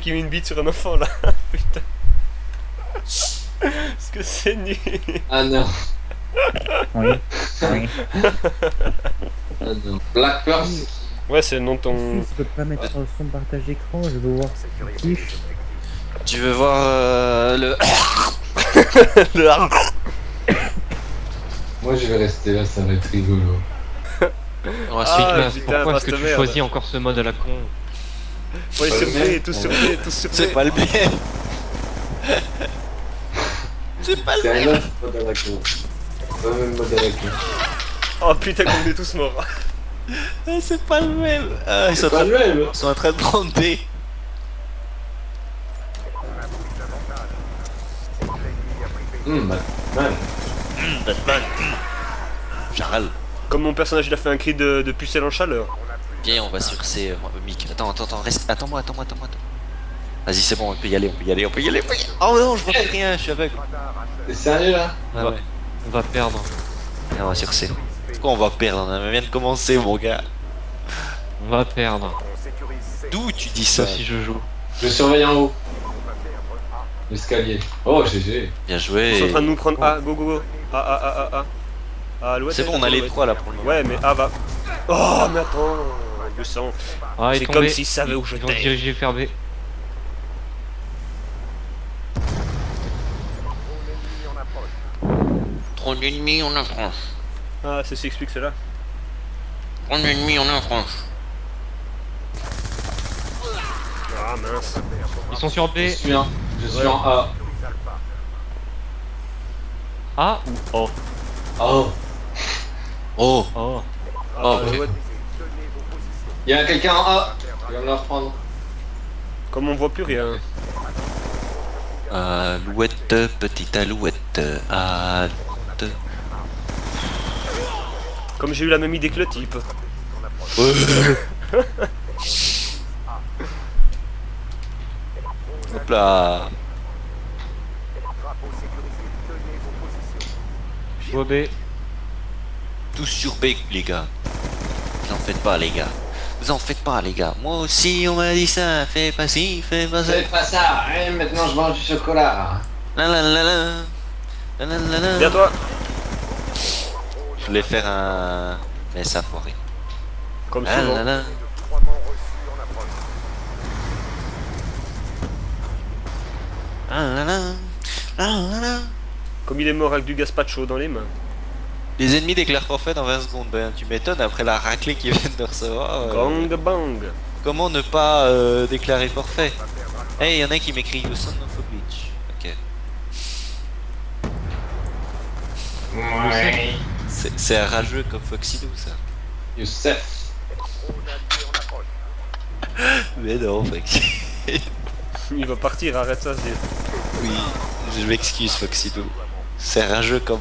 qui met une bite sur un enfant là. Putain. Est-ce que c'est nul? Ah non. Oui. Oui. Ah non. Black Purse. Ouais, c'est le nom de ton. Tu peux pas mettre son partage écran, je veux voir ce qui fiche. Tu veux voir le... Le hard. Moi je vais rester là, ça va être rigolo. Ensuite, Ah, mince, putain, pourquoi est-ce que vaste tu merde. choisis encore ce mode à la con? Faut les surveiller, tous surveiller, tous C'est surveiller. pas le bien. C'est pas le C'est bien. un autre mode à la con. Pas le même mode à la con. Oh putain, qu'on est tous morts. C'est pas le même. Ah, ils sont, C'est pas le même. ils sont en train de prendre des... Batman. Batman. J'arrête. Comme mon personnage il a fait un cri de pucelle en chaleur. Viens, on va sur ces... Mick, attends, reste... Attends-moi. Vas-y, c'est bon, on peut y aller. Oh non, je vois plus rien, je suis aveugle. T'es sérieux là? Ah ouais. On va perdre. Et on va sur C. Pourquoi on va perdre? On vient de commencer, mon gars. On va perdre. D'où tu dis ça? Si je joue. Je surveille en haut. L'escalier. Oh GG. Bien Ils joué. sont en train de nous prendre. Ah, go. Ah. Ah, l'ouest. C'est bon, on a les trois là pour le moment. Ouais, mais A va. Oh, mais attends. Le sang. Ah, C'est comme s'ils savaient où Ils vont j'étais. diriger vers B. Trop d'ennemis en approche. Ah, c'est ce qui explique cela. Trop d'ennemis en approche. Ah, mince. Ils sont sur B. Je suis en A. A ou O? Oh. Oh. Ah, Oh, bah, ok. ouais. Y'a quelqu'un en A. Je vais me la reprendre. Comme on voit plus rien. Alouette, petite alouette. Comme j'ai eu la même idée que le type. Hop là. B. Tous sur B, les gars. Vous en faites pas, les gars. Moi aussi, on m'a dit ça. Fais pas ci, fais pas ça. Fais pas ça. Hein, maintenant je mange du chocolat. La la la la. La la la la. Viens toi. Je voulais faire un... Mais ça foiré. Comme La souvent. la la. La la la. La la la. Comme il est mort avec du gazpacho dans les mains. Les ennemis déclarent forfait dans 20 secondes. Ben, tu m'étonnes après la raclée qu'ils viennent de recevoir. Gang bang. Comment ne pas déclarer forfait? Hey, y en a qui m'écrit You son of a bitch. Ok. Ouais. C'est un rageux comme Foxydoo, ça. Youssef. Mais non, Foxydoo. Il va partir, arrête ça. Oui, je m'excuse, Foxydoo. C'est un rageux comme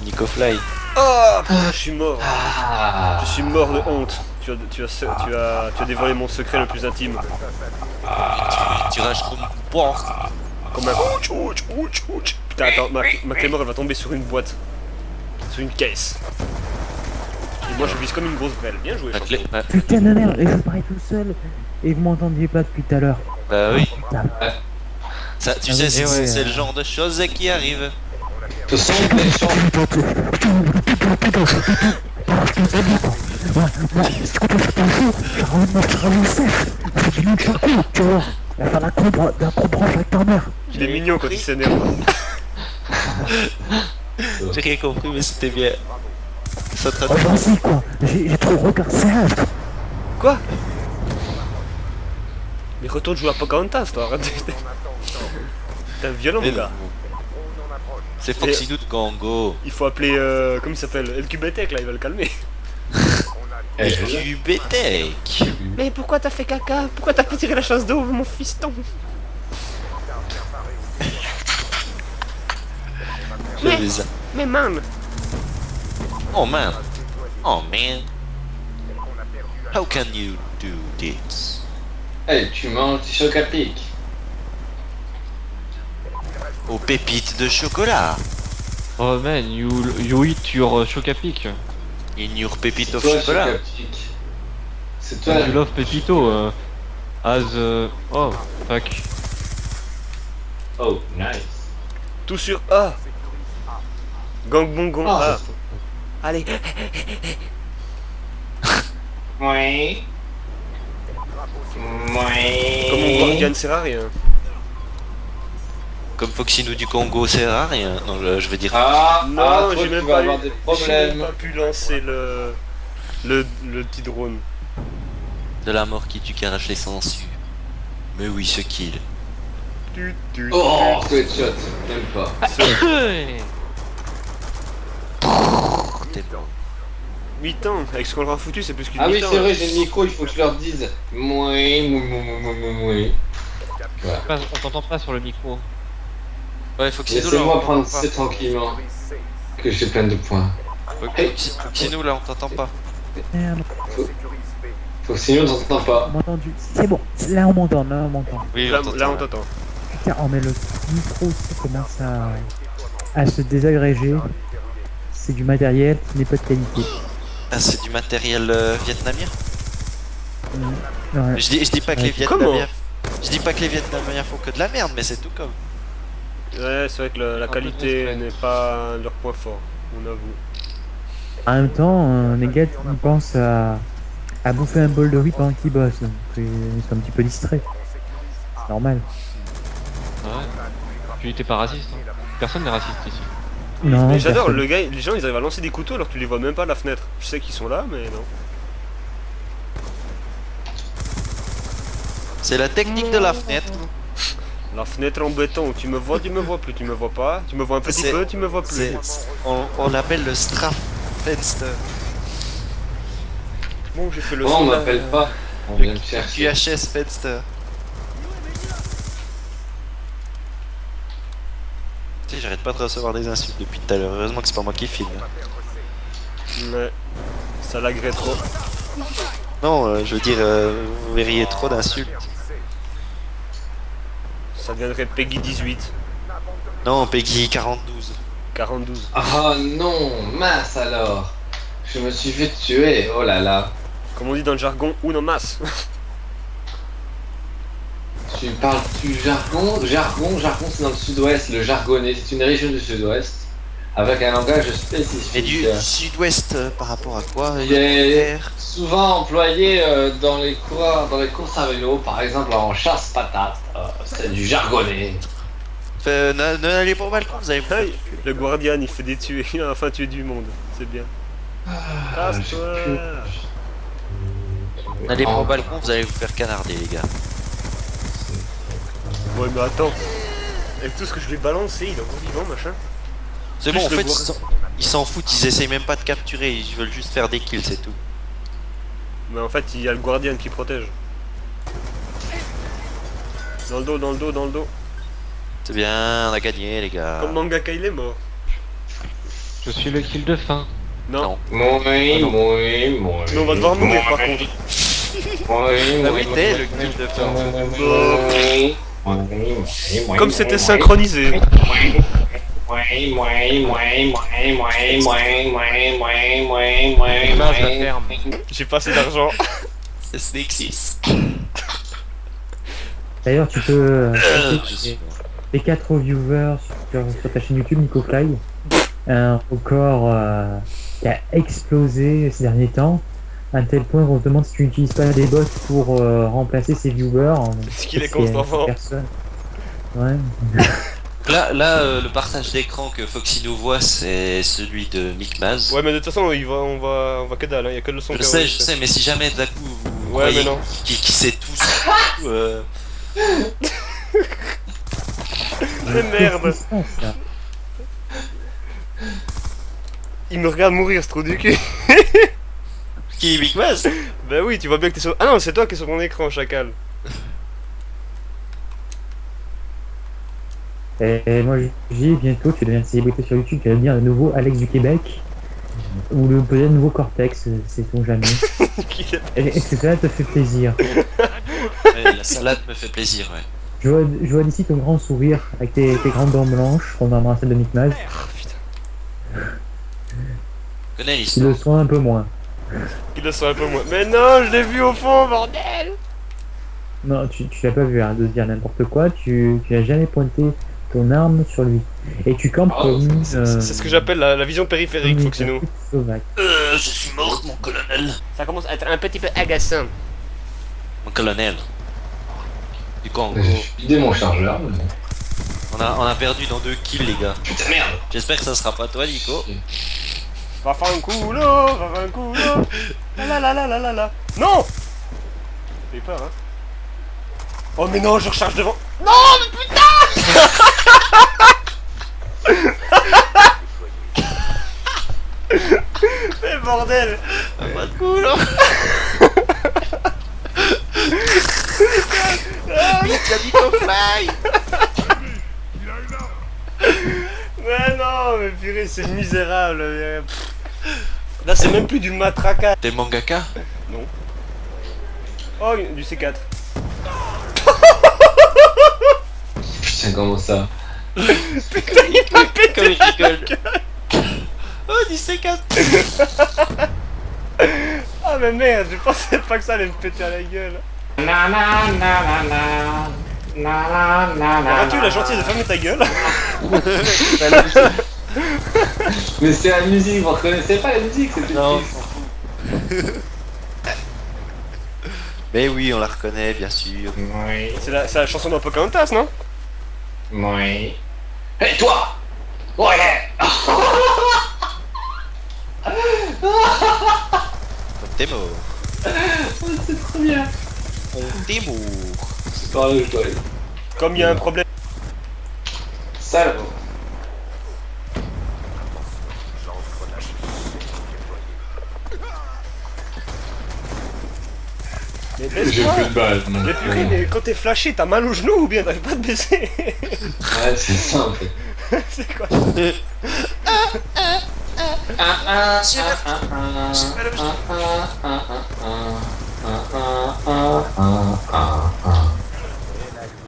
Nico Fly. Oh putain, je suis mort. Ah. Je suis mort de honte. Tu as dévoilé mon secret le plus intime. Tu rages comme porc. Comme un... Putain, attends, ma Claymore elle va tomber sur une boîte. Sur une caisse. Et moi je vise comme une grosse brêle. Bien joué, champion. Putain de merde, et je parlais tout seul. Et vous m'entendiez pas depuis tout à l'heure. Bah oui. Putain. Ça, tu Ah sais, oui, c'est ouais. le genre de choses qui arrivent. Ce sont des gens. C'est quand on fait ton jeu, j'ai envie de manger un Youssef. C'est du charcot, tu vois. Il va faire la comprendre avec ta mère. Il est mignon quand il s'énerve. J'ai rien compris, mais c'était bien. C'est en train Oh de... vas-y quoi, j'ai trop regardé ça. Quoi? Mais retourne jouer à Pocahontas, toi, arrête. T'es violent, mon gars. C'est Foxydoo de Congo. Il faut appeler, comment il s'appelle? El Cubetec, là, il va le calmer. Du bétec. Mais pourquoi t'as fait caca? Pourquoi t'as pas tiré la chasse d'eau, mon fiston? Mais man! Oh man. Oh man. How can you do this? Hey, tu manges du choc à pic. Aux pépites de chocolat. Oh man, you eat your Chocapic. In your pépite C'est of toi, chocolat. choc à pic. C'est toi. You love Pepito. As oh fuck. Oh, nice. Tout sur A. Gangbongon Ah. A. Allez. Oui. Oui. Comme mon guardian sert à rien. Comme Foxinou du Congo sert à rien. Non, je veux dire. Ah, Non, ah, toi, j'ai tu même vas pas avoir eu- des J'ai problèmes. même pas pu lancer le petit drone. De la mort qui tue qui arrache les sangsues. Mais oui, ce kill. Oh, sweatshot, même pas. T'es mort. 8 ans, avec ce qu'on leur a foutu, c'est plus qu'une Ah oui, 8 ans. c'est vrai, j'ai le micro, il faut que je leur dise. Oui. On t'entend pas sur le micro. Ouais, Foxinou là, Laissez-moi on prendre t'entend ça tranquillement. Que j'ai plein de points. pas. Foxinou là, on t'entend pas. Merde, Faut que sinon on t'entend pas. on m'a entendu. C'est bon, là on m'entend, là on m'entend. Oui, Là, on t'entend. là, on t'entend. Putain, oh mais le micro ça commence à se désagréger. C'est du matériel qui n'est pas de qualité. Ah, c'est du matériel vietnamien. Ouais. Je dis pas que les Comment Vietnamiens. Je dis pas que les Vietnamiens font que de la merde, mais c'est tout comme. Ouais, c'est vrai que la peu de qualité respect. n'est pas leur point fort, on avoue. En même temps, les gars ils pensent à bouffer un bol de riz pendant qu'ils bossent. Donc ils sont un petit peu distraits. C'est normal. Ouais. Puis t'es pas raciste. Hein. Personne n'est raciste ici. Non, Mais j'adore, personne. le gars, les gens ils arrivent à lancer des couteaux alors que tu les vois même pas à la fenêtre. Je sais qu'ils sont là, mais non. C'est la technique de la fenêtre. La fenêtre en béton, tu me vois plus, tu me vois pas, tu me vois un petit C'est- peu, tu me vois plus. On l'appelle le Straff Fenster. Bon, j'ai fait le Non, on son. m'appelle pas. On vient me chercher. QHS Fenster. Tu sais, j'arrête pas de recevoir des insultes depuis tout à l'heure. Heureusement que c'est pas moi qui filme. Ouais, ça l'agresse trop. Non, je veux dire, vous verriez trop d'insultes. Ça deviendrait Peggy 18, Non, Peggy 42. 42. Ah non, mince alors. Je me suis fait tuer, oh là là. Comme on dit dans le jargon, une masse. Tu parles du jargon? Jargon c'est dans le sud-ouest, le jargonais, c'est une région du sud-ouest. Avec un langage spécifique. Et du sud-ouest par rapport à quoi Qui est souvent employé dans les courses à vélo, par exemple en chasse-patate. C'est du jargonais. N'allez pas au balcon, vous allez Hey, le guardian il fait des tués, il a enfin tué du monde, c'est bien. Casse-toi. N'allez pas au balcon, vous allez vous faire canarder, les gars. Ouais, mais attends. Avec tout ce que je lui ai balancé, il est encore vivant, machin. C'est Plus bon, en le fait, guard- ils s'en foutent, ils essayent même pas de capturer, ils veulent juste faire des kills, c'est tout. Mais en fait, il y a le guardian qui protège. Dans le dos, dans le dos, dans le dos. C'est bien, on a gagné, les gars. Comme Mangaka, il est mort. Je suis le kill de fin. Non. Non. Mais on va devoir mourir par contre. Ah oui, t'es le kill de fin. Comme c'était synchronisé. Image la ferme. J'ai pas assez d'argent. C'est Snake D'ailleurs, tu peux Je suis... les 4 viewers sur ta chaîne YouTube Nico Fly. Un record qui a explosé ces derniers temps. À un tel point qu'on se demande si tu n'utilises pas des bots pour remplacer ces viewers. Est-ce qu'il est Parce qu'il y a constant? personne. Ouais. Là, le partage d'écran que Foxino voit, c'est celui de Micmaz. Ouais, mais de toute façon, on va que dalle, hein. Y a que le son Je qui a sais, enregistré. mais si jamais d'un coup vous Ouais, mais croyez non. qui sait tout, Mais merde. C'est frustrant, ça. Il me regarde mourir, ce trou du cul. qui est Micmaz? Bah oui, tu vois bien que t'es sur... Ah non, c'est toi qui es sur mon écran, chacal. Et moi je dis bientôt tu deviens une célébrité sur YouTube, tu vas devenir le nouveau Alex du Québec. Ou le peut-être nouveau Cortex, sait-on jamais. Est-ce que ça te fait plaisir? Ouais, la salade me fait plaisir, ouais. Je vois d'ici ton grand sourire avec tes grandes dents blanches, contrairement à celle de Nick Maz, Oh putain. Je connais qui l'histoire. le sont un peu moins. Il le sent un peu moins. Mais non, je l'ai vu au fond, bordel. Non, tu l'as pas vu, hein, de dire n'importe quoi. Tu n'as jamais pointé ton arme sur lui. Et tu campes Oh, comme une. C'est ce que j'appelle la vision périphérique, comme une Foxino. petite sauvage. Je suis mort, mon colonel. Ça commence à être un petit peu agaçant. Mon colonel. Du coup, en J'ai gros, vidé mon chargeur. Mais bon. on a perdu dans 2 kills, les gars. Putain, merde. J'espère que ça sera pas toi, Nico. Va faire un culo, va faire un culo. La la la la la la. Non! J'ai peur, hein. Oh mais non, je recharge devant. Non, mais putain! Mais bordel! Pas de cool, Vite, la Nico fly. Mais non, mais purée, c'est misérable. Pff. Là, c'est même plus du matraquage. T'es mangaka? Oh, du C4. Putain, comment ça? Putain, il m'a pété Comme il la rigole. gueule. Oh, du C4. Ah mais merde, je pensais pas que ça allait me péter à la gueule. Aurais-tu eu la gentillesse de fermer ta gueule? Mais c'est la musique, vous reconnaissez pas la musique, c'était Non, on triste. s'en fout. Mais oui, on la reconnaît, bien sûr. Oui, C'est la chanson de Pocahontas, non? oui. Hey, toi! Ouais! T'es mort. Oh, c'est trop bien! On t'est mort. C'est par là que je dois aller. Comme il y a un problème. Salaud! Mais J'ai baisse-toi. plus de balles. non. Mais purée, mais quand t'es flashé, t'as mal au genou ou bien t'arrives pas à te baisser? Ouais, c'est ça en fait. C'est quoi?